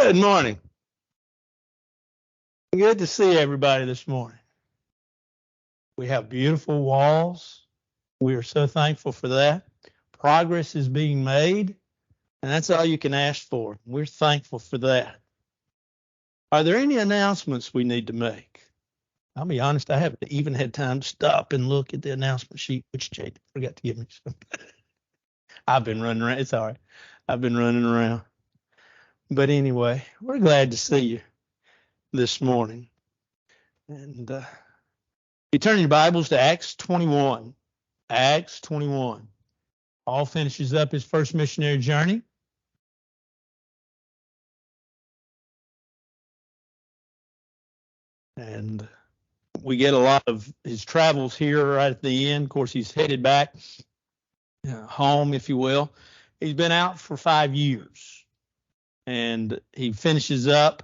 Good morning. Good to see everybody this morning. We have beautiful walls. We are so thankful for that. Progress is being made, and that's all you can ask for. We're thankful for that. Are there any announcements we need to make? I'll be honest, I haven't even had time to stop and look at the announcement sheet, which Jade forgot to give me some. I've been running around. It's all right. I've been running around. But anyway, we're glad to see you this morning. And you turn your Bibles to Acts 21. Acts 21. Paul finishes up his first missionary journey. And we get a lot of his travels here right at the end. Of course, he's headed back home, if you will. He's been out for 5 years. And he finishes up.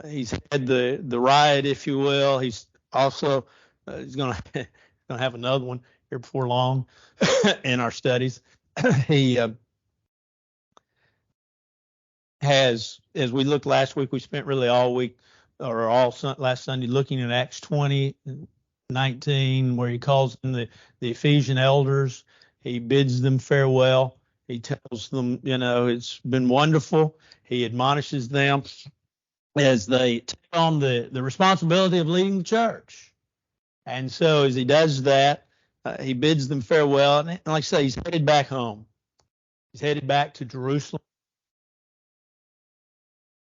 He's had the riot, if you will. He's also he's going to have another one here before long in our studies. He has, as we looked last week, we spent really all week or last Sunday looking at Acts 20:19, where he calls in the Ephesian elders. He bids them farewell. He tells them, it's been wonderful. He admonishes them as they take on the responsibility of leading the church. And so as he does that, he bids them farewell. And like I say, he's headed back home. He's headed back to Jerusalem.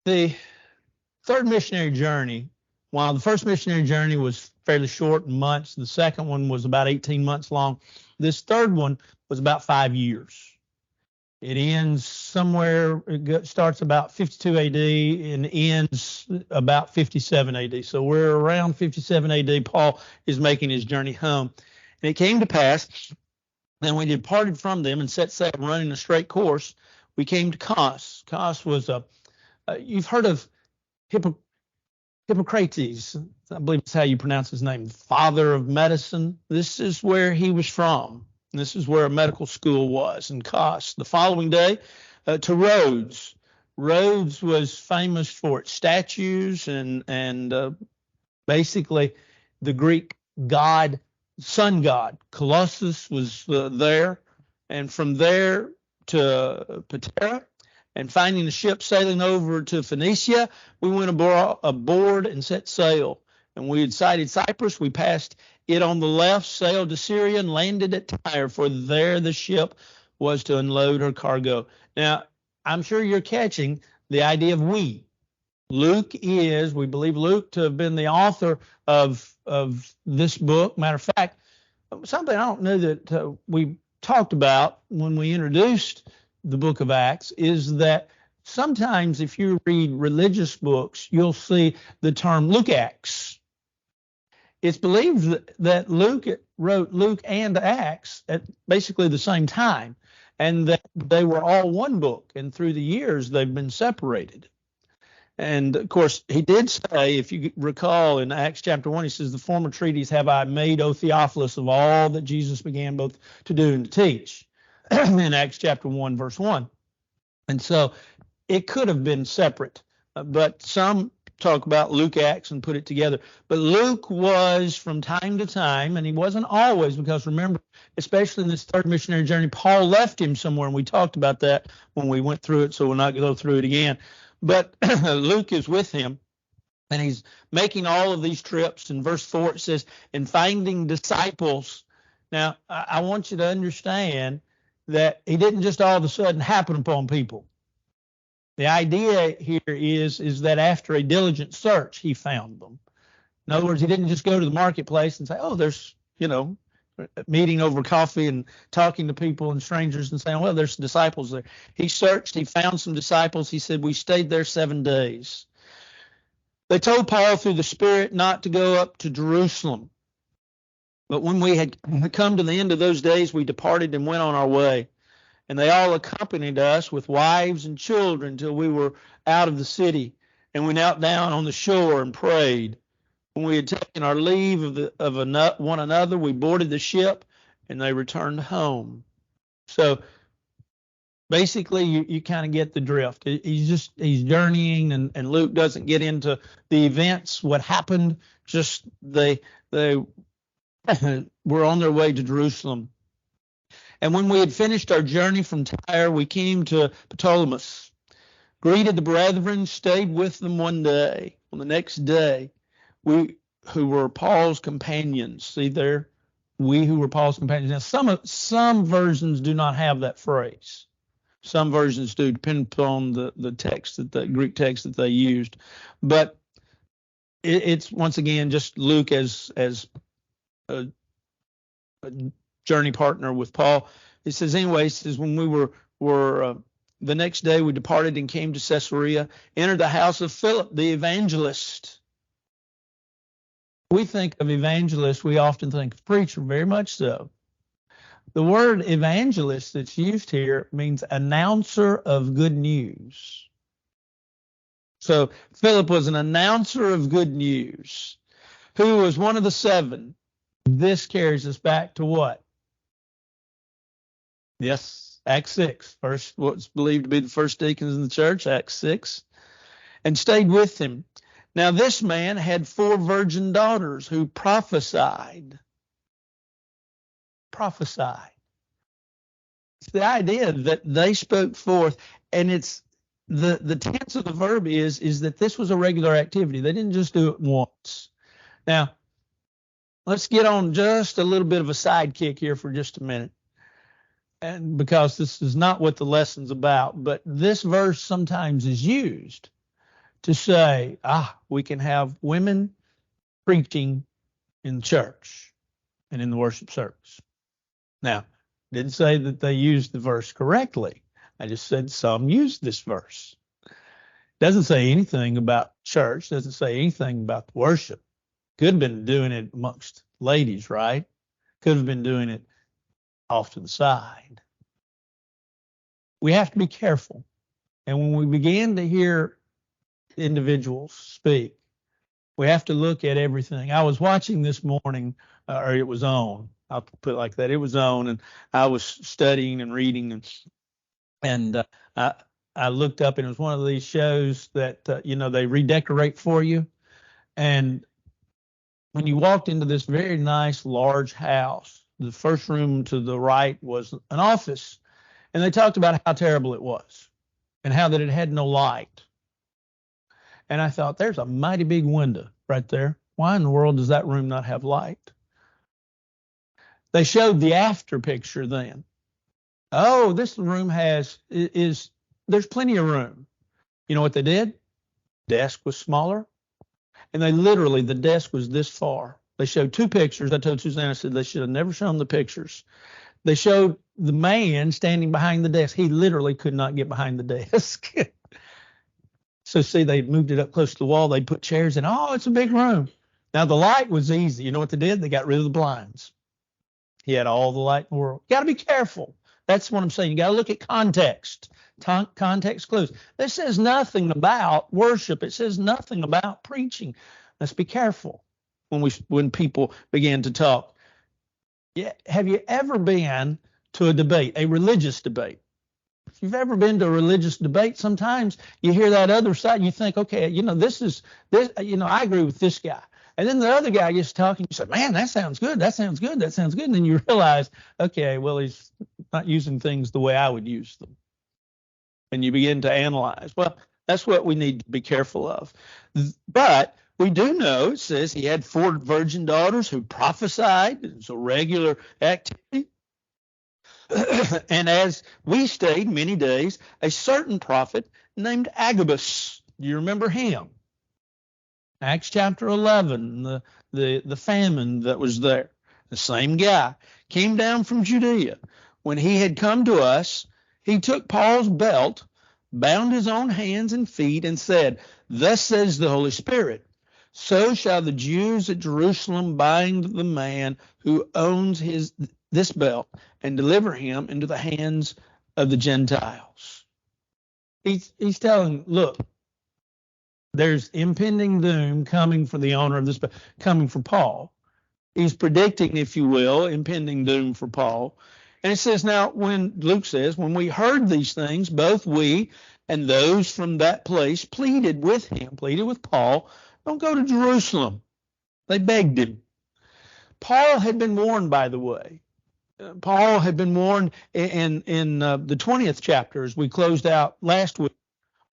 The third missionary journey, while the first missionary journey was fairly short in months, the second one was about 18 months long. This third one was about 5 years. It ends somewhere, it starts about 52 AD and ends about 57 AD. So we're around 57 AD. Paul is making his journey home. And it came to pass, then we departed from them and set sail running a straight course. We came to Kos. Kos was you've heard of Hippocrates. I believe that's how you pronounce his name, father of medicine. This is where he was from. This is where a medical school was in Kos. The following day to Rhodes. Rhodes was famous for its statues and basically the Greek god, sun god, Colossus was there. And from there to Patara, and finding a ship sailing over to Phoenicia, we went aboard and set sail. And we had sighted Cyprus. We passed it on the left, sailed to Syria, and landed at Tyre, for there the ship was to unload her cargo. Now, I'm sure you're catching the idea of we. We believe Luke to have been the author of this book. Matter of fact, something I don't know that we talked about when we introduced the book of Acts is that sometimes if you read religious books, you'll see the term Luke-Acts. It's believed that Luke wrote Luke and Acts at basically the same time, and that they were all one book, and through the years they've been separated. And of course, he did say, if you recall in Acts chapter 1, he says, the former treatise have I made, O Theophilus, of all that Jesus began both to do and to teach, in Acts chapter 1, verse 1. And so it could have been separate, but some talk about Luke-Acts and put it together. But Luke was from time to time, and he wasn't always, because remember, especially in this third missionary journey, Paul left him somewhere, and we talked about that when we went through it, so we'll not go through it again. But Luke is with him, and he's making all of these trips. In verse 4, it says, and finding disciples. Now, I want you to understand that he didn't just all of a sudden happen upon people. The idea here is that after a diligent search, he found them. In other words, he didn't just go to the marketplace and say, oh, there's, meeting over coffee and talking to people and strangers and saying, well, there's disciples there. He searched, he found some disciples. He said, we stayed there 7 days. They told Paul through the Spirit not to go up to Jerusalem. But when we had come to the end of those days, we departed and went on our way. And they all accompanied us with wives and children till we were out of the city. And we knelt down on the shore and prayed. When we had taken our leave of one another, we boarded the ship and they returned home. So Basically, you kind of get the drift. He's journeying, and Luke doesn't get into the events, what happened. Just they were on their way to Jerusalem. And when we had finished our journey from Tyre, we came to Ptolemais, greeted the brethren, stayed with them one day. On the next day, we who were Paul's companions. See there, we who were Paul's companions. Now, some versions do not have that phrase. Some versions do, depending upon the text, the Greek text that they used. But it's once again just Luke as a journey partner with Paul. It says, anyway, it says, when we were the next day we departed and came to Caesarea, entered the house of Philip the evangelist. We think of evangelist, we often think of preacher, very much so. The word evangelist that's used here means announcer of good news. So Philip was an announcer of good news, who was one of the seven. This carries us back to what? Yes, Acts 6. First, what's believed to be the first deacons in the church, Acts 6, and stayed with him. Now, this man had 4 virgin daughters who prophesied. Prophesied. It's the idea that they spoke forth, and it's the tense of the verb is that this was a regular activity. They didn't just do it once. Now, let's get on just a little bit of a sidekick here for just a minute, and because this is not what the lesson's about, but this verse sometimes is used to say, we can have women preaching in church and in the worship service. Now, didn't say that they used the verse correctly. I just said some used this verse. Doesn't say anything about church, doesn't say anything about the worship. Could have been doing it amongst ladies, right? Could have been doing it off to the side. We have to be careful. And when we begin to hear individuals speak, we have to look at everything. I was watching this morning, or it was on. I'll put it like that. It was on, and I was studying and reading, and I looked up, and it was one of these shows that they redecorate for you. And when you walked into this very nice large house, the first room to the right was an office, and they talked about how terrible it was and how that it had no light. And I thought, there's a mighty big window right there. Why in the world does that room not have light? They showed the after picture then. Oh, this room there's plenty of room. You know what they did? Desk was smaller. And the desk was this far. They showed 2 pictures. I told Susanna, I said they should have never shown the pictures. They showed the man standing behind the desk. He literally could not get behind the desk. So see, they moved it up close to the wall. They put chairs in. Oh, it's a big room. Now, the light was easy. You know what they did? They got rid of the blinds. He had all the light in the world. You got to be careful. That's what I'm saying. You got to look at context. Context clues. This says nothing about worship. It says nothing about preaching. Let's be careful when people begin to talk. Yeah, have you ever been to a debate, a religious debate? If you've ever been to a religious debate, sometimes you hear that other side and you think, okay, I agree with this guy. And then the other guy gets talking, you say, man, that sounds good. That sounds good. That sounds good. And then you realize, okay, well, he's not using things the way I would use them. And you begin to analyze. Well, that's what we need to be careful of. But we do know, it says he had 4 virgin daughters who prophesied. It's a regular activity. And as we stayed many days, a certain prophet named Agabus, do you remember him? Acts chapter 11, the famine that was there, the same guy, came down from Judea. When he had come to us, he took Paul's belt, bound his own hands and feet, and said, thus says the Holy Spirit, so shall the Jews at Jerusalem bind the man who owns this belt and deliver him into the hands of the Gentiles. He's telling, look, there's impending doom coming for the owner of this belt, coming for Paul. He's predicting, if you will, impending doom for Paul. And it says, now, when Luke says, when we heard these things, both we and those from that place pleaded with Paul, don't go to Jerusalem. They begged him. Paul had been warned, by the way. Paul had been warned in the 20th chapter as we closed out last week.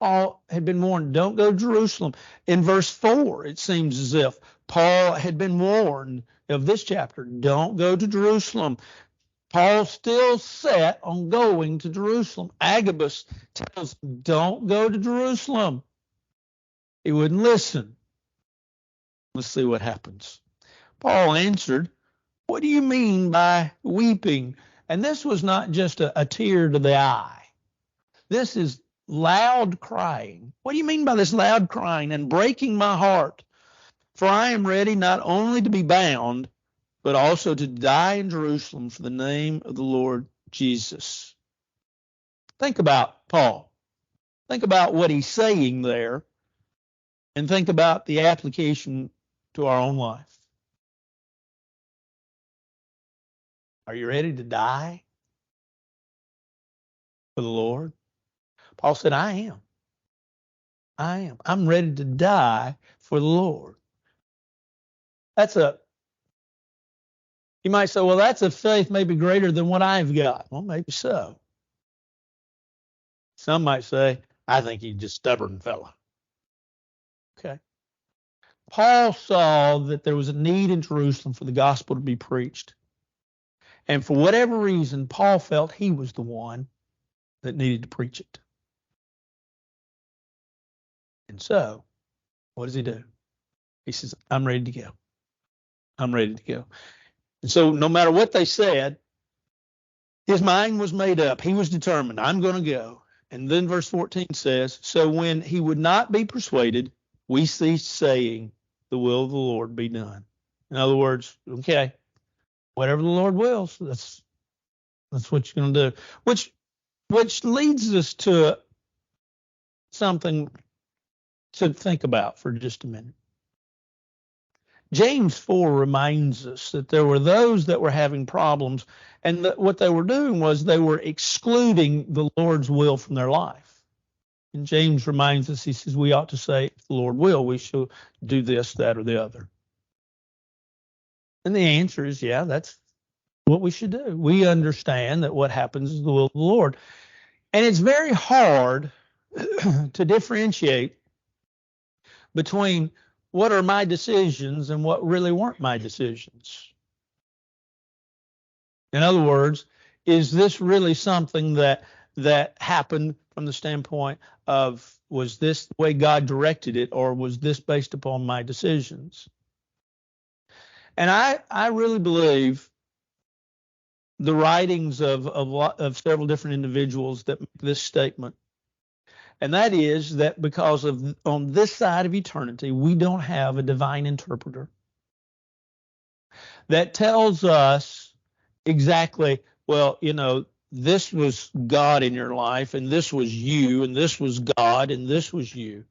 Paul had been warned, don't go to Jerusalem. In verse 4, it seems as if Paul had been warned of this chapter, don't go to Jerusalem. Paul still set on going to Jerusalem. Agabus tells him, don't go to Jerusalem. He wouldn't listen. Let's see what happens. Paul answered, what do you mean by weeping? And this was not just a tear to the eye. This is loud crying. What do you mean by this loud crying and breaking my heart? For I am ready not only to be bound, but also to die in Jerusalem for the name of the Lord Jesus. Think about Paul. Think about what he's saying there, and think about the application to our own life. Are you ready to die for the Lord? Paul said, I am. I'm ready to die for the Lord. You might say, well, that's a faith maybe greater than what I've got. Well, maybe so. Some might say, I think he's just stubborn fellow. Okay. Paul saw that there was a need in Jerusalem for the gospel to be preached. And for whatever reason, Paul felt he was the one that needed to preach it. And so, what does he do? He says, I'm ready to go. I'm ready to go. And so no matter what they said, his mind was made up. He was determined, I'm going to go. And then verse 14 says, so when he would not be persuaded, we ceased saying, the will of the Lord be done. In other words, okay, whatever the Lord wills, that's what you're going to do. Which leads us to something to think about for just a minute. James 4 reminds us that there were those that were having problems, and that what they were doing was they were excluding the Lord's will from their life. And James reminds us, he says, we ought to say, if the Lord will, we shall do this, that, or the other. And the answer is, yeah, that's what we should do. We understand that what happens is the will of the Lord. And it's very hard to differentiate between what are my decisions and what really weren't my decisions. In other words, is this really something that happened from the standpoint of, was this the way God directed it, or was this based upon my decisions? And I really believe the writings of several different individuals that make this statement. And that is that because of on this side of eternity, we don't have a divine interpreter that tells us exactly, well, this was God in your life, and this was you, and this was God, and this was you.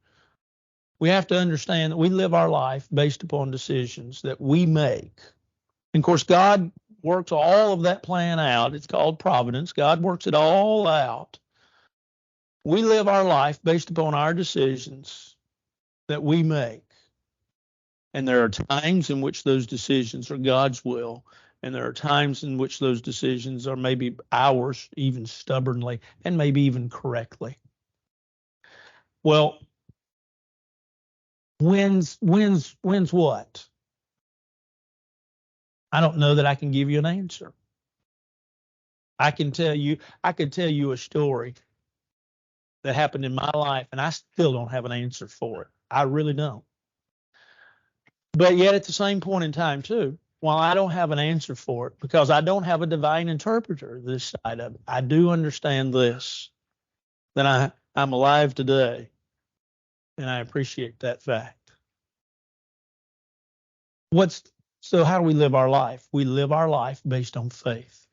We have to understand that we live our life based upon decisions that we make. And of course, God works all of that plan out. It's called providence. God works it all out. We live our life based upon our decisions that we make. And there are times in which those decisions are God's will, and there are times in which those decisions are maybe ours, even stubbornly, and maybe even correctly. Well, when's what? I don't know that I can give you an answer. I could tell you a story that happened in my life, and I still don't have an answer for it. I really don't. But yet at the same point in time, too, while I don't have an answer for it, because I don't have a divine interpreter this side of it, I do understand this, that I'm alive today, and I appreciate that fact. So how do we live our life? We live our life based on faith,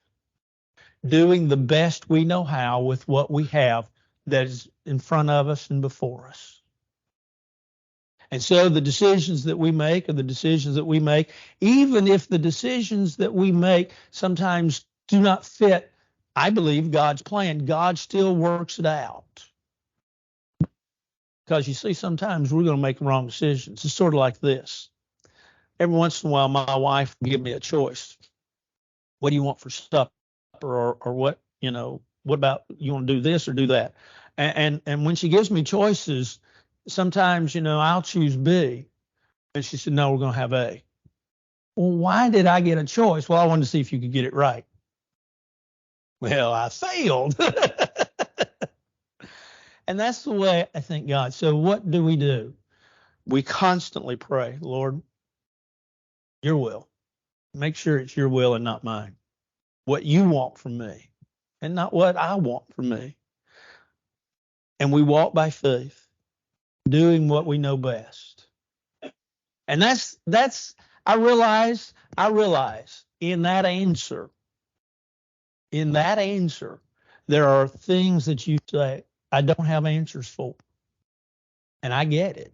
doing the best we know how with what we have that is in front of us and before us. And so the decisions that we make are the decisions that we make, even if the decisions that we make sometimes do not fit I believe God's plan. God still works it out. Because you see, sometimes we're going to make wrong decisions. It's sort of like this. Every once in a while, my wife will give me a choice. What do you want for supper? Or what, what about you want to do this or do that? And when she gives me choices, sometimes, I'll choose B. And she said, no, we're going to have A. Well, why did I get a choice? Well, I wanted to see if you could get it right. Well, I failed. And that's the way I think God. So what do? We constantly pray, Lord, your will. Make sure it's your will and not mine. What you want from me and not what I want from me. And we walk by faith, doing what we know best. And that's I realize in that answer, there are things that you say, I don't have answers for. And I get it.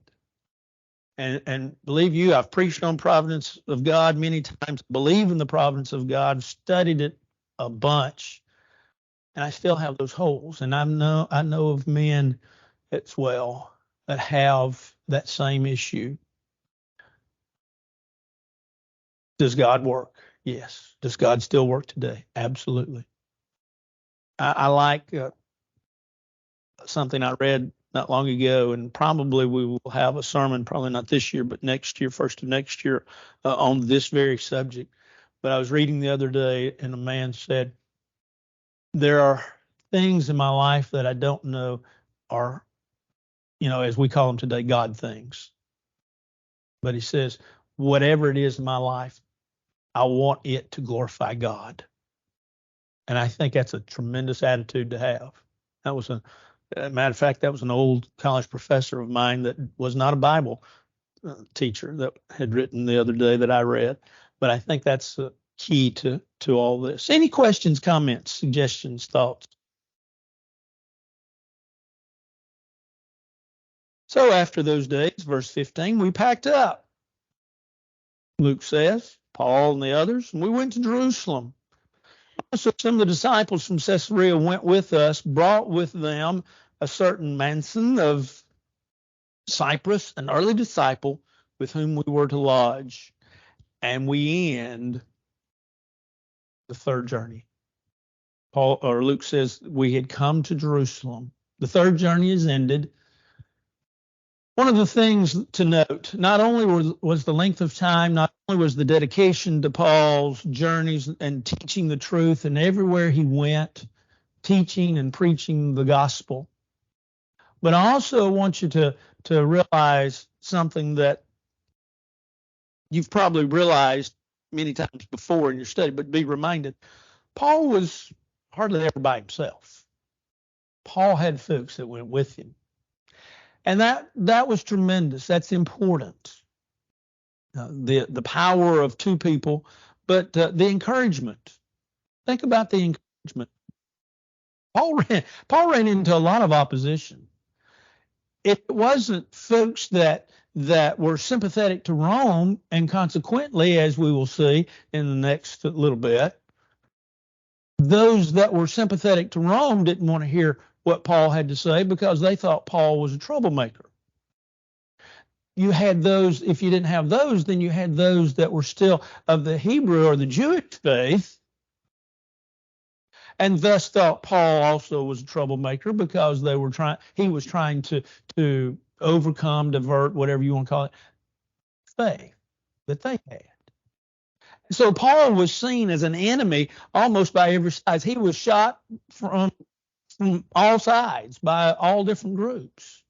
And believe you, I've preached on providence of God many times, believe in the providence of God, studied it a bunch, and I still have those holes. And I know of men as well that have that same issue. Does God work? Yes. Does God still work today? Absolutely. I like something I read not long ago, and probably we will have a sermon, probably not this year, but next year, first of next year, on this very subject. But I was reading the other day, and a man said, there are things in my life that I don't know are, as we call them today, God things. But he says, whatever it is in my life, I want it to glorify God. And I think that's a tremendous attitude to have. That was matter of fact, that was an old college professor of mine that was not a Bible teacher that had written the other day that I read. But I think that's key to all this. Any questions, comments, suggestions, thoughts? So after those days, verse 15, we packed up. Luke says, Paul and the others, and we went to Jerusalem. So some of the disciples from Caesarea went with us, brought with them a certain Manson of Cyprus, an early disciple with whom we were to lodge. And we end the third journey. Luke says we had come to Jerusalem. The third journey is ended. One of the things to note, not only was the length of time, not only was the dedication to Paul's journeys and teaching the truth, and everywhere he went, teaching and preaching the gospel, but I also want you to realize something that you've probably realized many times before in your study, but be reminded, Paul was hardly ever by himself. Paul had folks that went with him. And that was tremendous. That's important. The power of two people, but the encouragement. Think about the encouragement. Paul ran into a lot of opposition. It wasn't folks that were sympathetic to Rome, and consequently, as we will see in the next little bit, those that were sympathetic to Rome didn't want to hear what Paul had to say because they thought Paul was a troublemaker. You had those, if you didn't have those, then you had those that were still of the Hebrew or the Jewish faith, and thus thought Paul also was a troublemaker because he was trying to overcome, divert, whatever you want to call it, faith that they had. So Paul was seen as an enemy almost by every side. He was shot from all sides by all different groups.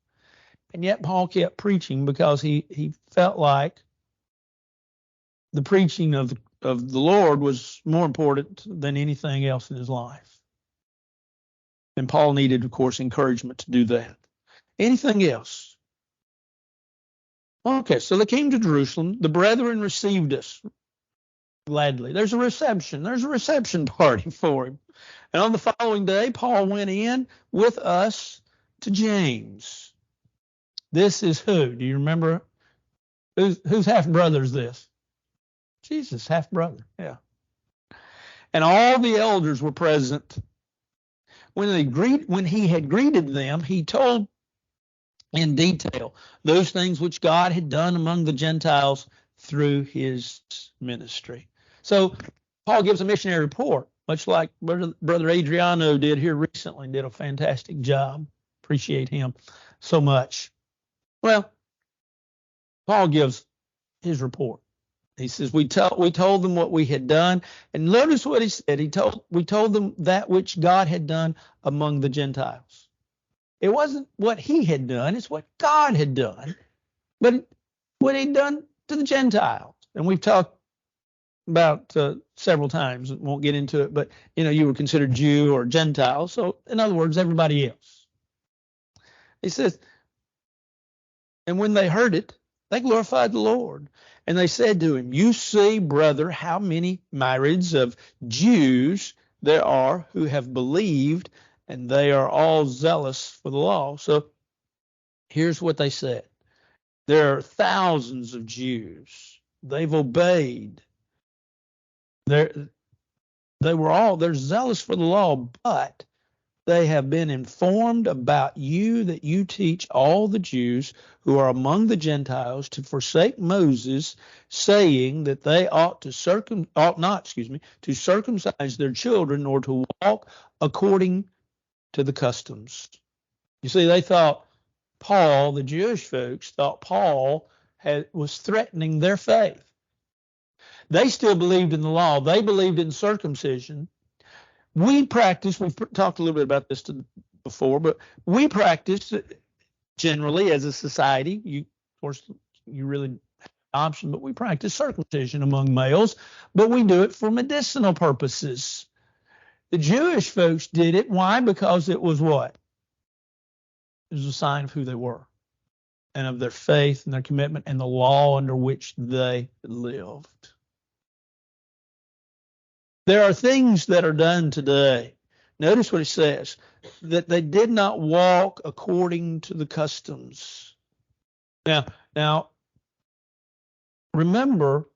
And yet Paul kept preaching because he felt like the preaching of the Lord was more important than anything else in his life. And Paul needed, of course, encouragement to do that. Anything else? Okay, so they came to Jerusalem. The brethren received us gladly. There's a reception. There's a reception party for him. And on the following day, Paul went in with us to James. This is who? Do you remember? Whose half-brother is this? Jesus' half-brother, yeah. And all the elders were present. when he had greeted them, he told in detail those things which God had done among the Gentiles through his ministry. So Paul gives a missionary report, much like Brother Adriano did here recently, did a fantastic job. Appreciate him so much. Well, Paul gives his report. He says, we told them what we had done. And notice what he said. We told them that which God had done among the Gentiles. It wasn't what he had done, it's what God had done, but what he'd done to the Gentiles. And we've talked about several times, won't get into it, but you were considered Jew or Gentile. So in other words, everybody else. He says, and when they heard it, they glorified the Lord. And they said to him, you see, brother, how many myriads of Jews there are who have believed, and they are all zealous for the law. So here's what they said. There are thousands of Jews. They've obeyed. They're zealous for the law, but they have been informed about you that you teach all the Jews who are among the Gentiles to forsake Moses, saying that they ought not to circumcise their children or to walk according to the customs. You see, they thought Paul, the Jewish folks, thought Paul was threatening their faith. They still believed in the law. They believed in circumcision. We've talked a little bit about this before, but we practice generally as a society. Of course, you really have an option, but we practice circumcision among males, but we do it for medicinal purposes. The Jewish folks did it. Why? Because it was what? It was a sign of who they were and of their faith and their commitment and the law under which they lived. There are things that are done today. Notice what it says, that they did not walk according to the customs. Now, remember,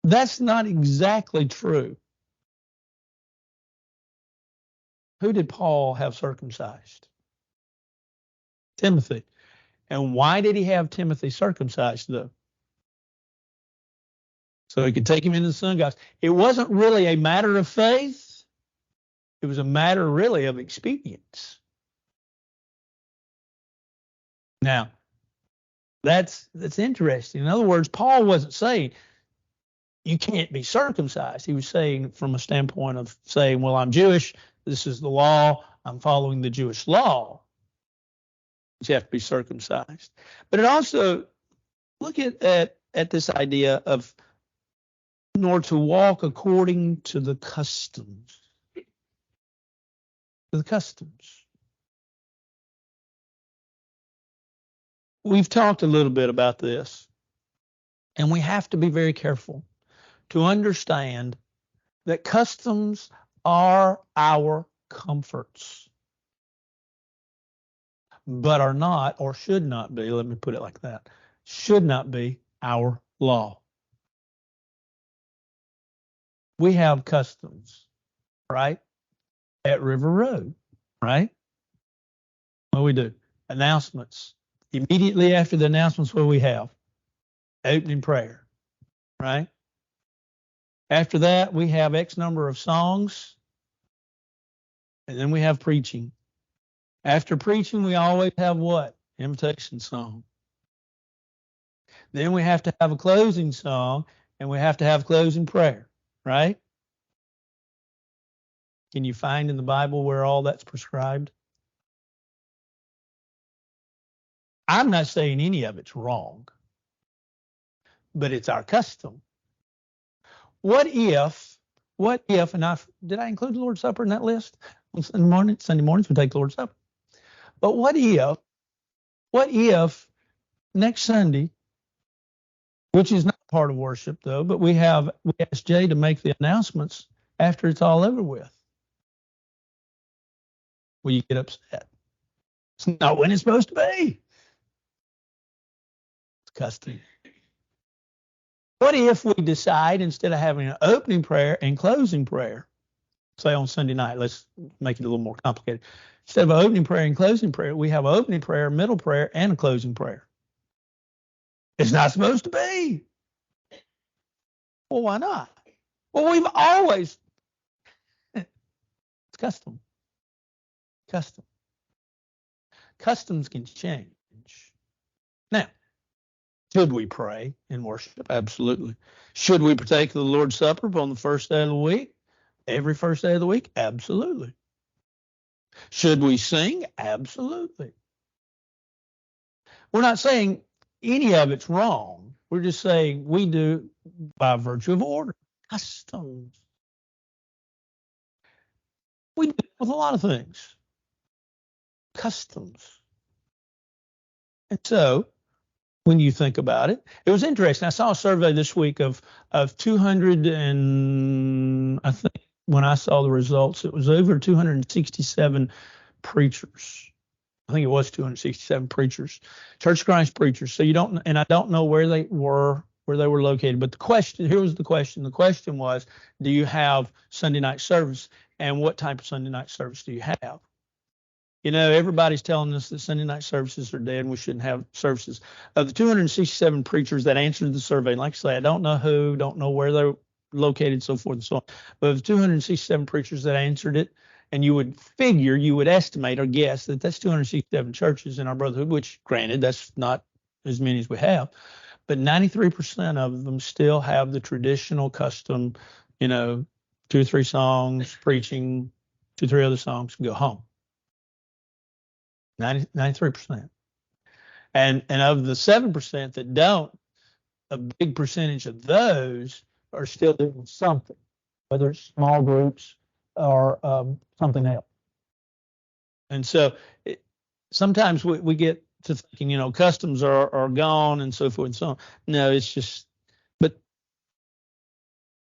that's not exactly true. Who did Paul have circumcised? Timothy. And why did he have Timothy circumcised, though? So he could take him into the synagogues. It wasn't really a matter of faith. It was a matter really of expedience. Now, that's interesting. In other words, Paul wasn't saying you can't be circumcised. He was saying from a standpoint of saying, well, I'm Jewish. This is the law. I'm following the Jewish law. You have to be circumcised. But it also, look at this idea of nor to walk according to the customs. The customs. We've talked a little bit about this, and we have to be very careful to understand that customs are our comforts, but are not, or should not be, let me put it like that, should not be our law. We have customs, right? At River Road, right? What do we do? Announcements. Immediately after the announcements, what do we have? Opening prayer, right? After that, we have X number of songs, and then we have preaching. After preaching, we always have what? Invitation song. Then we have to have a closing song, and we have to have closing prayer, right? Can you find in the Bible where all that's prescribed? I'm not saying any of it's wrong, but it's our custom. What if, and did I include the Lord's Supper in that list? On Sunday mornings we take the Lord's Supper. But what if next Sunday, which is not part of worship though, but we asked Jay to make the announcements after it's all over with? Will you get upset? It's not when it's supposed to be. It's custom. What if we decide, instead of having an opening prayer and closing prayer, say on Sunday night, let's make it a little more complicated. Instead of an opening prayer and closing prayer, we have an opening prayer, middle prayer, and a closing prayer. It's not supposed to be. Well, why not? Well, we've always, it's custom. Customs can change. Now, should we pray in worship? Absolutely. Should we partake of the Lord's Supper on the first day of the week? Every first day of the week? Absolutely. Should we sing? Absolutely. We're not saying any of it's wrong. We're just saying we do by virtue of order, customs. We do it with a lot of things. Customs. And so when you think about it, it was interesting. I saw a survey this week of 200 and I think when I saw the results, it was over 267 preachers. I think it was 267 preachers, Church of Christ preachers. So you don't, and I don't know where they were located. But here was the question. The question was, do you have Sunday night service? And what type of Sunday night service do you have? You know, everybody's telling us that Sunday night services are dead and we shouldn't have services. Of the 267 preachers that answered the survey, like I say, I don't know who, don't know where they're located, so forth and so on. But of the 267 preachers that answered it, and you would estimate or guess that that's 267 churches in our brotherhood, which granted, that's not as many as we have, but 93% of them still have the traditional custom, 2 or 3 songs, preaching, 2 or 3 other songs, and go home. 93%. And of the 7% that don't, a big percentage of those are still doing something, whether it's small groups or something else. And so sometimes we get to thinking, customs are gone and so forth and so on. No, it's just, but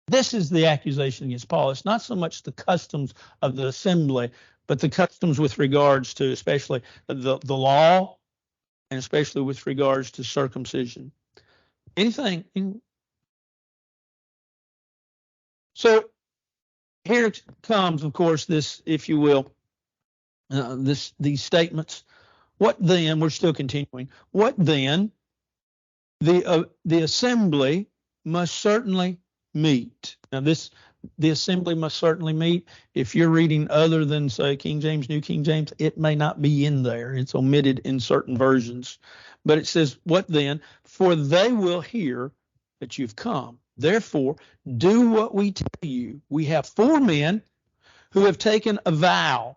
this is the accusation against Paul. It's not so much the customs of the assembly, but the customs with regards to especially the law and especially with regards to circumcision. Anything. So here comes, of course, this, if you will, these statements. What then? We're still continuing. What then? The assembly must certainly meet. Now, the assembly must certainly meet. If you're reading other than, say, King James, New King James, it may not be in there. It's omitted in certain versions. But it says, what then? For they will hear that you've come. Therefore, do what we tell you. We have 4 men who have taken a vow.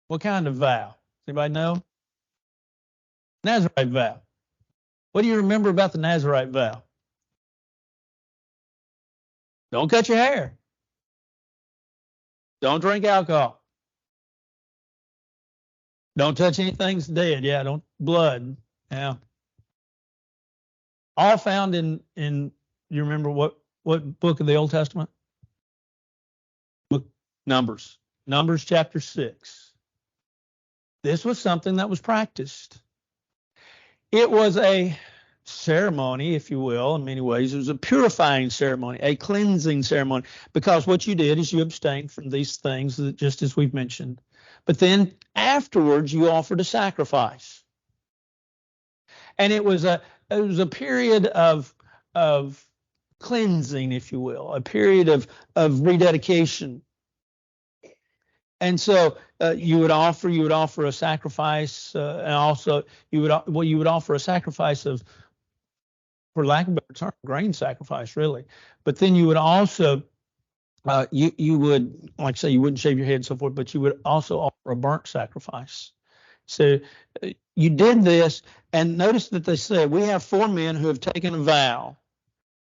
What kind of vow? Anybody know? Nazirite vow. What do you remember about the Nazirite vow? Don't cut your hair. Don't drink alcohol. Don't touch anything that's dead. Yeah, don't blood. Yeah. All found in you remember what book of the Old Testament? Book Numbers. Numbers chapter 6. This was something that was practiced. It was a ceremony, if you will, in many ways. It was a purifying ceremony, a cleansing ceremony, because what you did is you abstained from these things, just as we've mentioned. But then afterwards, you offered a sacrifice. And it was a period of cleansing, if you will, a period of rededication. And so you would offer a sacrifice, and also you would offer a sacrifice of, for lack of a better term, grain sacrifice, really. But then you would also you would, like I say, you wouldn't shave your head and so forth, but you would also offer a burnt sacrifice. So you did this, and notice that they said, we have 4 men who have taken a vow.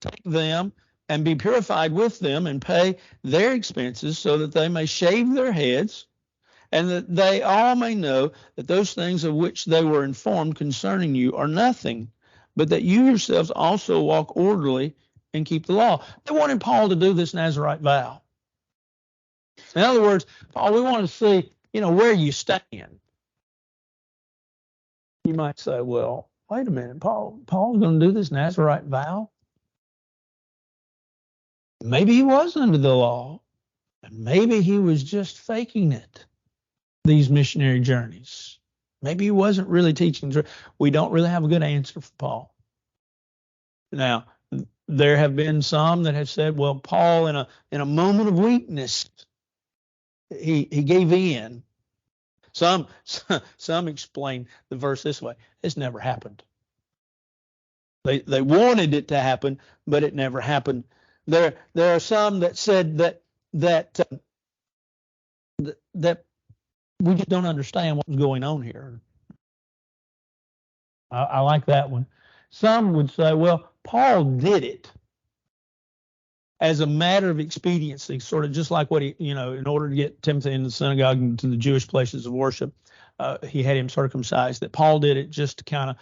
Take them and be purified with them and pay their expenses so that they may shave their heads and that they all may know that those things of which they were informed concerning you are nothing, but that you yourselves also walk orderly and keep the law. They wanted Paul to do this Nazirite vow. In other words, Paul, we want to see, where you stand. You might say, well, wait a minute, Paul's going to do this Nazirite vow? Maybe he was under the law, and maybe he was just faking it, these missionary journeys. Maybe he wasn't really teaching. We don't really have a good answer for Paul. Now, there have been some that have said, well, Paul, in a moment of weakness, he gave in. Some explain the verse this way: it's never happened. They wanted it to happen, but it never happened. There are some that said that we just don't understand what was going on here. I like that one. Some would say, well, Paul did it as a matter of expediency, sort of just like what he, in order to get Timothy in the synagogue and to the Jewish places of worship, he had him circumcised, that Paul did it just to kind of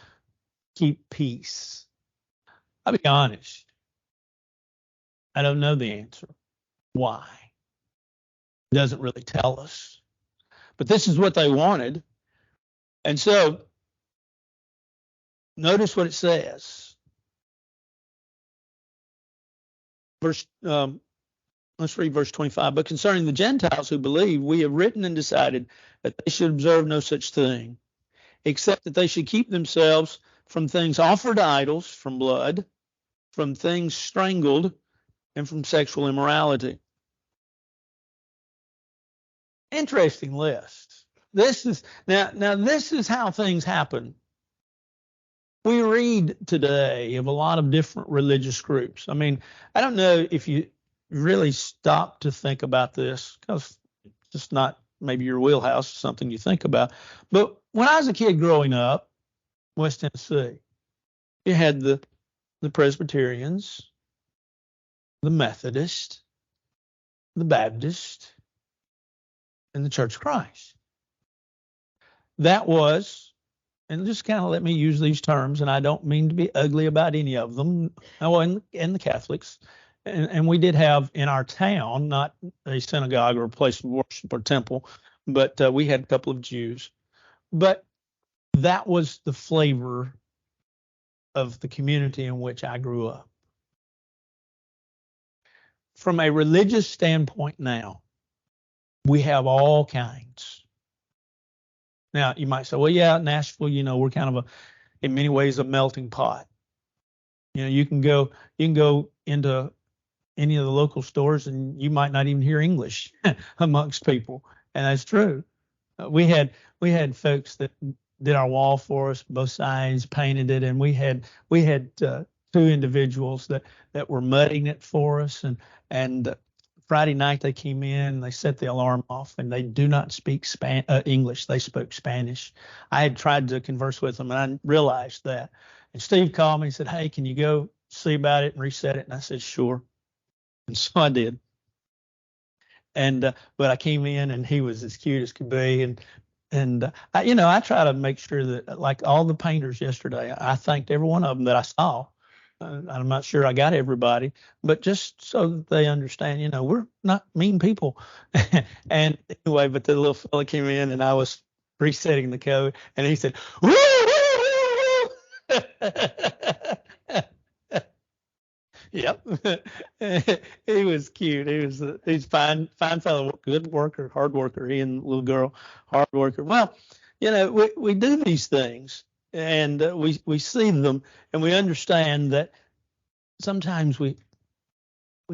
keep peace. I'll be honest. I don't know the answer. Why? It doesn't really tell us. But this is what they wanted. And so, notice what it says. Let's read verse 25. But concerning the Gentiles who believe, we have written and decided that they should observe no such thing, except that they should keep themselves from things offered to idols, from blood, from things strangled, and from sexual immorality. Interesting list. This is now this is how things happen. We read today of a lot of different religious groups. I mean, I don't know if you really stop to think about this, because it's just not maybe your wheelhouse, something you think about. But when I was a kid growing up, West Tennessee, you had the Presbyterians, the Methodist, the Baptist, and the Church of Christ. That was, and just kind of let me use these terms, and I don't mean to be ugly about any of them, and the Catholics. And we did have in our town, not a synagogue or a place of worship or temple, but we had a couple of Jews. But that was the flavor of the community in which I grew up. From a religious standpoint now, we have all kinds. Now, you might say, well, yeah, Nashville, we're kind of in many ways, a melting pot. You can go into any of the local stores and you might not even hear English amongst people. And that's true. We had folks that did our wall for us, both sides, painted it. And we had two individuals that were mudding it for us. And Friday night they came in and they set the alarm off, and they do not speak English. They spoke Spanish. I had tried to converse with them, and I realized that. And Steve called me and said, hey, can you go see about it and reset it? And I said, sure. And so I did. And but I came in and he was as cute as could be. And I try to make sure that, like all the painters yesterday, I thanked every one of them that I saw. I'm not sure I got everybody, but just so that they understand, we're not mean people. And anyway, but the little fella came in and I was resetting the code, and he said, woo, woo, woo, woo. Yep. He was cute. He's fine fellow, good worker, hard worker. He and the little girl, hard worker. Well, we do these things, and we see them, and we understand that sometimes we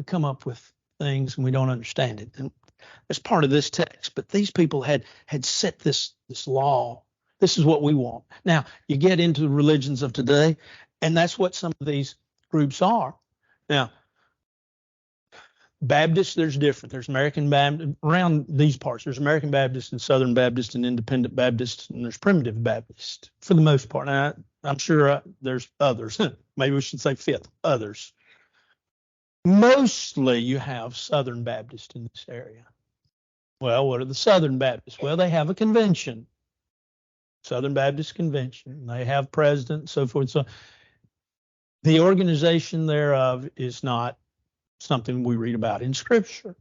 come up with things and we don't understand it. And that's part of this text. But these people had set this law. This is what we want. Now, you get into the religions of today, and that's what some of these groups are. Now, Baptists, there's different. There's American Baptist around these parts. There's American Baptist and Southern Baptist and Independent Baptist, and there's Primitive Baptist for the most part. Now, I'm sure there's others. Maybe we should say fifth, others. Mostly you have Southern Baptist in this area. Well, what are the Southern Baptists? Well, they have a convention, Southern Baptist Convention. They have president, so forth. So the organization thereof is not something we read about in Scripture.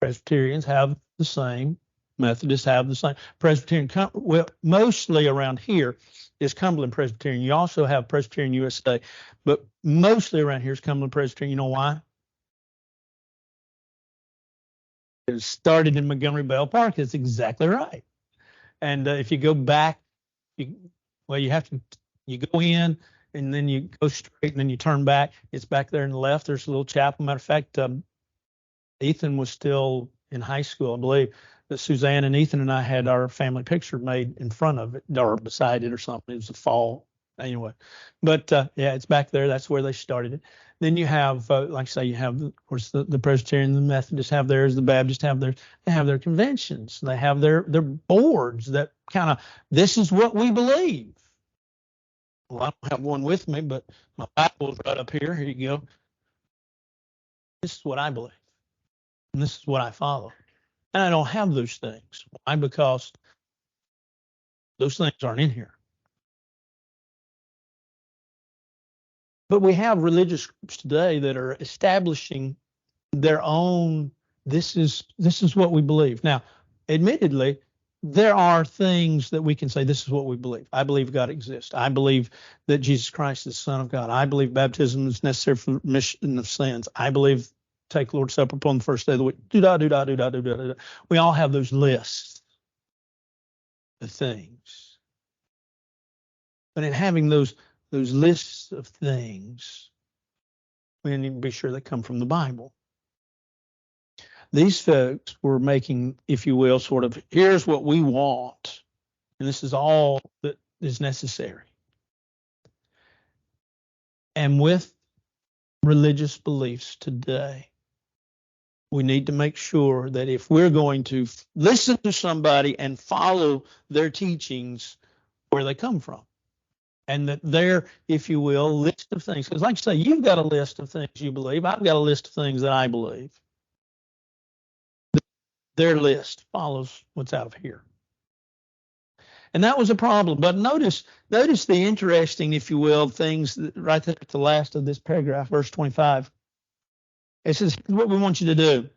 Presbyterians have the same. Methodists have the same. Presbyterian, well, mostly around here is Cumberland Presbyterian. You also have Presbyterian USA, but mostly around here is Cumberland Presbyterian. You know why? It started in Montgomery Bell Park. That's exactly right. And if you go back, you go in and then you go straight and then you turn back. It's back there on the left. There's a little chapel. Matter of fact, Ethan was still in high school, I believe. That Suzanne and Ethan and I had our family picture made in front of it or beside it or something. It was the fall anyway. But yeah, it's back there. That's where they started it. Then you have, like I say, you have, of course, the Presbyterian, the Methodists have theirs, the Baptists have theirs. They have their conventions. They have their boards that kind of, this is what we believe. Well, I don't have one with me, but my Bible's right up here. Here you go. This is what I believe. And this is what I follow. And I don't have those things. Why? Because those things aren't in here. But we have religious groups today that are establishing their own, this is what we believe. Now, admittedly, there are things that we can say, this is what we believe. I believe God exists. I believe that Jesus Christ is the Son of God. I believe baptism is necessary for remission of sins. I believe take Lord's Supper upon the first day of the week. Do-da. We all have those lists of things. But in having those lists of things, we need to be sure they come from the Bible. These folks were making, if you will, sort of, here's what we want, and this is all that is necessary. And with religious beliefs today, we need to make sure that if we're going to listen to somebody and follow their teachings, where they come from. And that their, if you will, list of things. Because like I say, you've got a list of things you believe. I've got a list of things that I believe. Their list follows what's out of here. And that was a problem. But notice the interesting, if you will, things right there at the last of this paragraph, verse 25. It says, here's what we want you to do.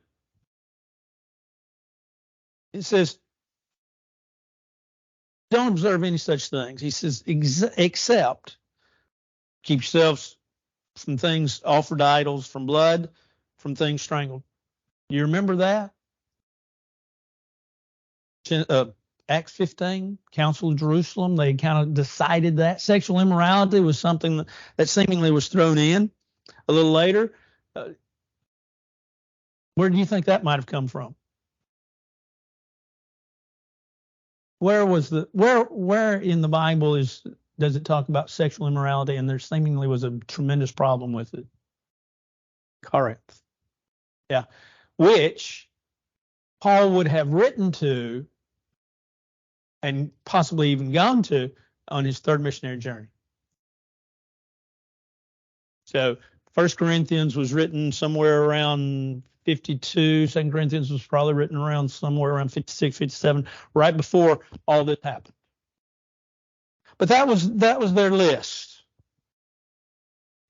It says, don't observe any such things. He says, except keep yourselves from things offered to idols, from blood, from things strangled. You remember that? Acts 15, Council of Jerusalem, they kind of decided that sexual immorality was something that seemingly was thrown in a little later. Where do you think that might have come from? Where in the Bible does it talk about sexual immorality? And there seemingly was a tremendous problem with it. Corinth. Yeah. Which Paul would have written to and possibly even gone to on his third missionary journey. So 1 Corinthians was written somewhere around 52. 2 Corinthians was probably written around somewhere around 56, 57, right before all this happened. But that was their list.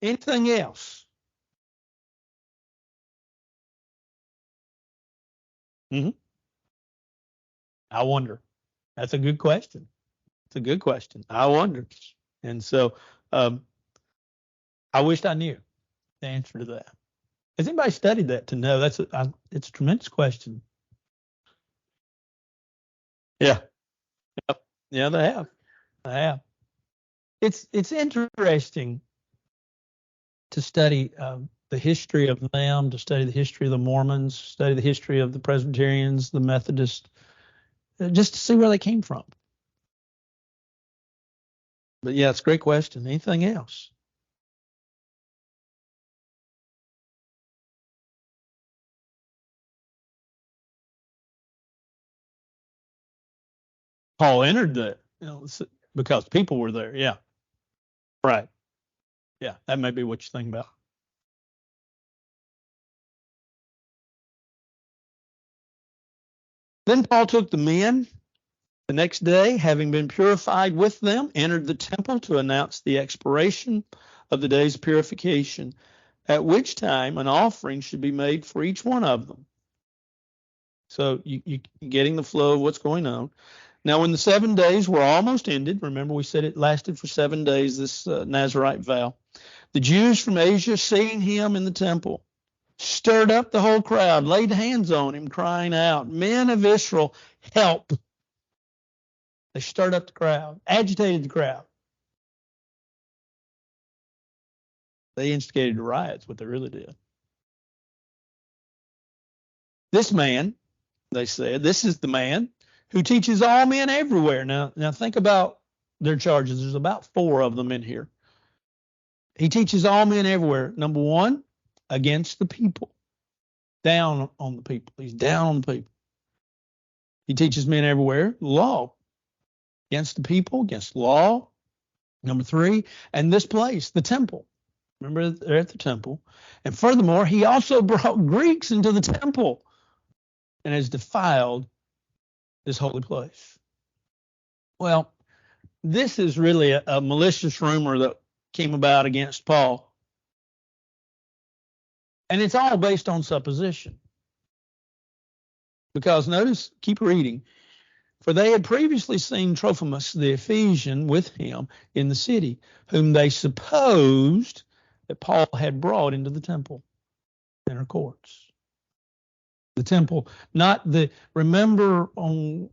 Anything else? I wonder. That's a good question. It's a good question. I wonder. And so I wished I knew the answer to that. Has anybody studied that to know? It's a tremendous question. Yeah. Yep. Yeah, they have. They have. It's interesting to study the history of them, to study the history of the Mormons, study the history of the Presbyterians, the Methodists, just to see where they came from. But yeah, it's a great question. Anything else? Paul entered because people were there. Yeah. Right. Yeah, that may be what you think about. Then Paul took the men the next day, having been purified with them, entered the temple to announce the expiration of the day's purification, at which time an offering should be made for each one of them. So you're getting the flow of what's going on. Now, when the 7 days were almost ended, remember we said it lasted for 7 days, this Nazirite vow. The Jews from Asia, seeing him in the temple, stirred up the whole crowd, laid hands on him, crying out, "Men of Israel, help." They stirred up the crowd, agitated the crowd. They instigated riots, what they really did. This man, they said, this is the man who teaches all men everywhere. Now think about their charges. There's about 4 of them in here. He teaches all men everywhere. Number 1, against the people. Down on the people. He's down on the people. He teaches men everywhere. Law. Against the people, against law. Number 3, and this place, the temple. Remember, they're at the temple. And furthermore, he also brought Greeks into the temple and has defiled this holy place. Well, this is really a malicious rumor that came about against Paul. And it's all based on supposition. Because notice, keep reading. For they had previously seen Trophimus the Ephesian with him in the city, whom they supposed that Paul had brought into the temple, inner courts. The temple, not the, remember on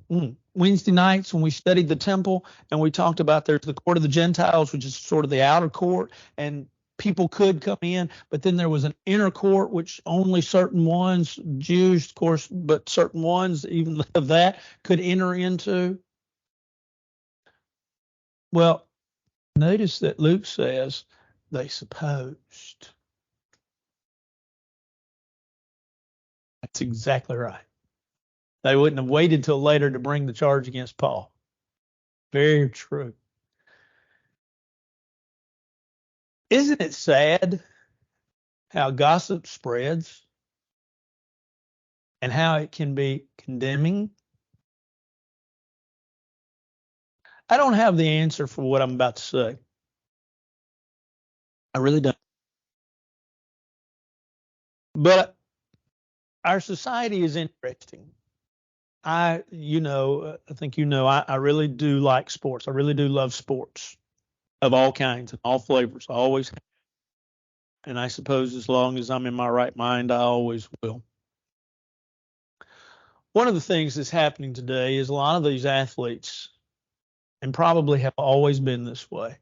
Wednesday nights when we studied the temple and we talked about there's the court of the Gentiles, which is sort of the outer court, and people could come in, but then there was an inner court, which only certain ones, Jews, of course, but certain ones, even of that, could enter into. Well, notice that Luke says they supposed. That's exactly right. They wouldn't have waited till later to bring the charge against Paul. Very true. Isn't it sad how gossip spreads and how it can be condemning? I don't have the answer for what I'm about to say. I really don't. But our society is interesting. I think I really do like sports. I really do love sports of all kinds and all flavors. I always have. And I suppose as long as I'm in my right mind, I always will. One of the things that's happening today is a lot of these athletes, and probably have always been this way,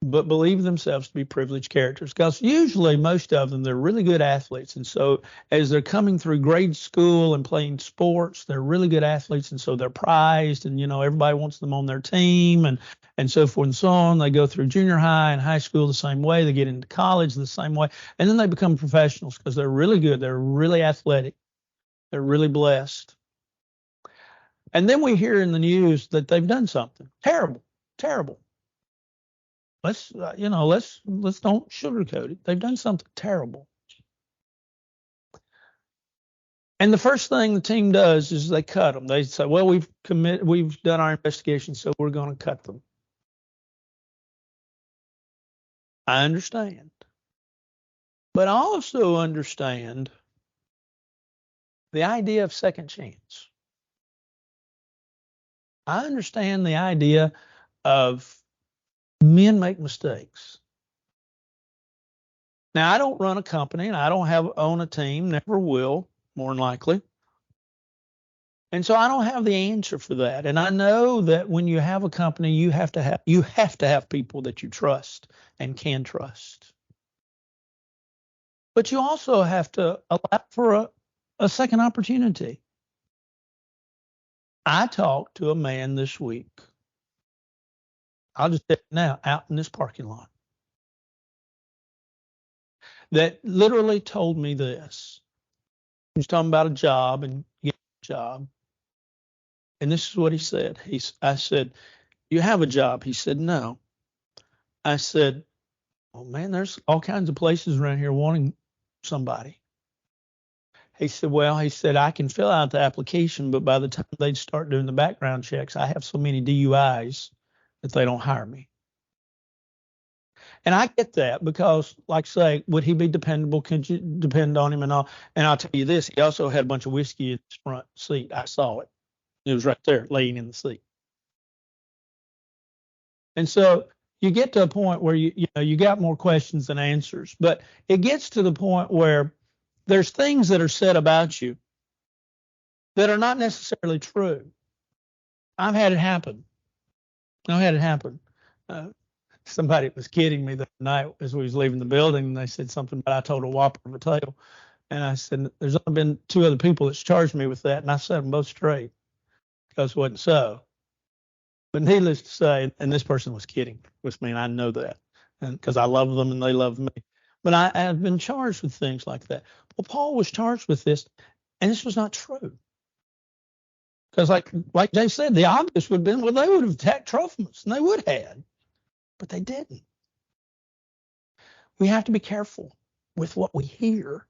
but believe themselves to be privileged characters, because usually most of them, they're really good athletes. And so as they're coming through grade school and playing sports, they're really good athletes. And so they're prized, and, everybody wants them on their team and so forth and so on. They go through junior high and high school the same way. They get into college the same way. And then they become professionals because they're really good. They're really athletic. They're really blessed. And then we hear in the news that they've done something terrible. Let's don't sugarcoat it. They've done something terrible. And the first thing the team does is they cut them. They say, well, we've done our investigation, so we're going to cut them. I understand. But I also understand the idea of second chance. I understand the idea of men make mistakes. Now, I don't run a company and I don't own a team, never will, more than likely. And so I don't have the answer for that. And I know that when you have a company, you have to have people that you trust and can trust. But you also have to allow for a second opportunity. I talked to a man this week. I'll just say it now, out in this parking lot, that literally told me this. He was talking about a job and getting a job. And this is what he said. I said, you have a job? He said, no. I said, well, man, there's all kinds of places around here wanting somebody. He said, I can fill out the application, but by the time they'd start doing the background checks, I have so many DUIs that they don't hire me. And I get that because, like, say, would he be dependable? Could you depend on him and all? And I'll tell you this, he also had a bunch of whiskey in his front seat. I saw it. It was right there laying in the seat. And so you get to a point where you got more questions than answers, but it gets to the point where there's things that are said about you that are not necessarily true. I've had it happen. Somebody was kidding me the night as we was leaving the building, and they said something about I told a whopper of a tale. And I said, there's only been 2 other people that's charged me with that, and I set them both straight because it wasn't so. But needless to say, and this person was kidding with me, and I know that, and because I love them and they love me. But I have been charged with things like that. Well, Paul was charged with this, and this was not true. Because like Jay said, the obvious would have been, well, they would have attacked Trophimus, and they would have, but they didn't. We have to be careful with what we hear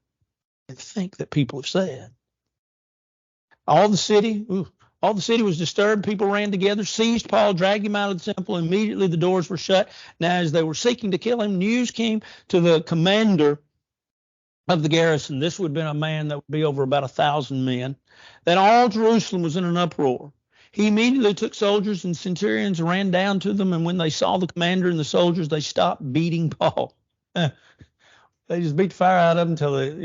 and think that people have said. All the city was disturbed. People ran together, seized Paul, dragged him out of the temple. Immediately the doors were shut. Now, as they were seeking to kill him, news came to the commander of the garrison. This would have been a man that would be over about 1,000 men, that all Jerusalem was in an uproar. He immediately took soldiers and centurions and ran down to them, and when they saw the commander and the soldiers, they stopped beating Paul. They just beat the fire out of him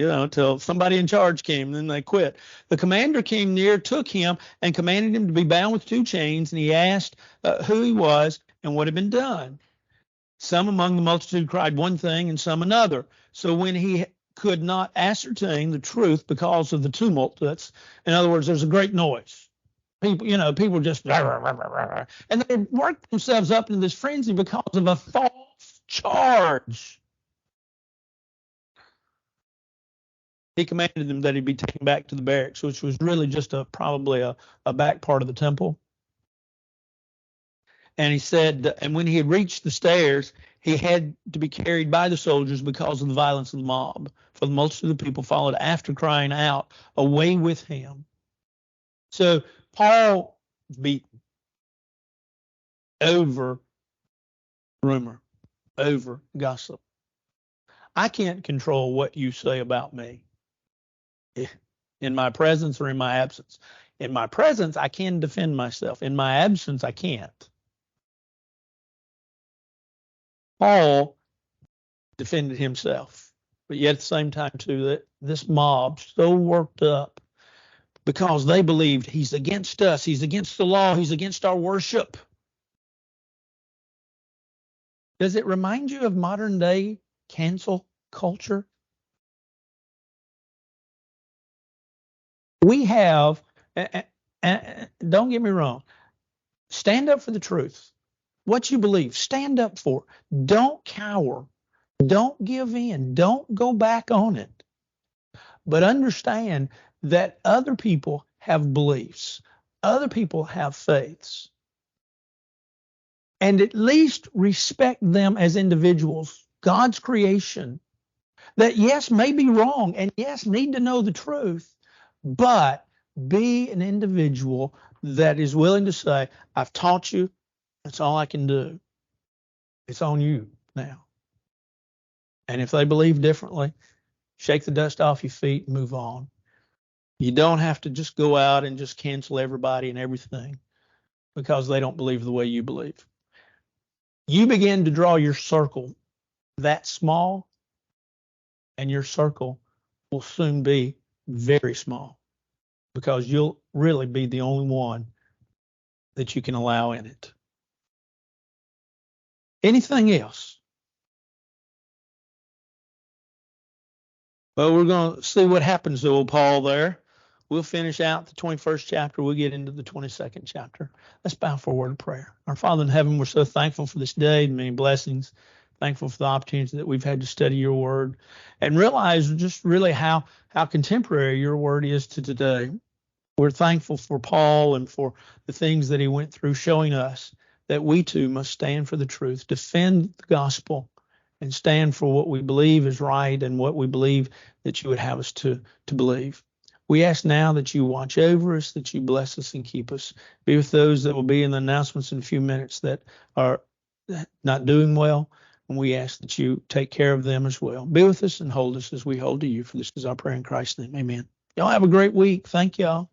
until somebody in charge came, and then they quit. The commander came near, took him, and commanded him to be bound with 2 chains, and he asked who he was and what had been done. Some among the multitude cried one thing and some another. So when he could not ascertain the truth because of the tumult, in other words, there's a great noise. People just, and they worked themselves up into this frenzy because of a false charge. He commanded them that he be taken back to the barracks, which was really just probably a back part of the temple. And he said, and when he had reached the stairs, he had to be carried by the soldiers because of the violence of the mob. For the multitude of the people followed after, crying out, away with him. So Paul was beaten over rumor, over gossip. I can't control what you say about me in my presence or in my absence. In my presence, I can defend myself. In my absence, I can't. Paul defended himself, but yet at the same time, too, that this mob so worked up because they believed he's against us, he's against the law, he's against our worship. Does it remind you of modern day cancel culture? We have, and don't get me wrong, stand up for the truth. What you believe, stand up for. Don't cower. Don't give in. Don't go back on it. But understand that other people have beliefs. Other people have faiths. And at least respect them as individuals. God's creation. That, yes, may be wrong, and yes, need to know the truth, but be an individual that is willing to say, I've taught you, that's all I can do. It's on you now. And if they believe differently, shake the dust off your feet and move on. You don't have to just go out and just cancel everybody and everything because they don't believe the way you believe. You begin to draw your circle that small, and your circle will soon be very small because you'll really be the only one that you can allow in it. Anything else? Well, we're going to see what happens to old Paul there. We'll finish out the 21st chapter. We'll get into the 22nd chapter. Let's bow for a word of prayer. Our Father in heaven, we're so thankful for this day and many blessings. Thankful for the opportunity that we've had to study your word and realize just really how contemporary your word is to today. We're thankful for Paul and for the things that he went through, showing us that we too must stand for the truth, defend the gospel, and stand for what we believe is right and what we believe that you would have us to believe. We ask now that you watch over us, that you bless us and keep us. Be with those that will be in the announcements in a few minutes that are not doing well. And we ask that you take care of them as well. Be with us and hold us as we hold to you. For this is our prayer in Christ's name. Amen. Y'all have a great week. Thank y'all.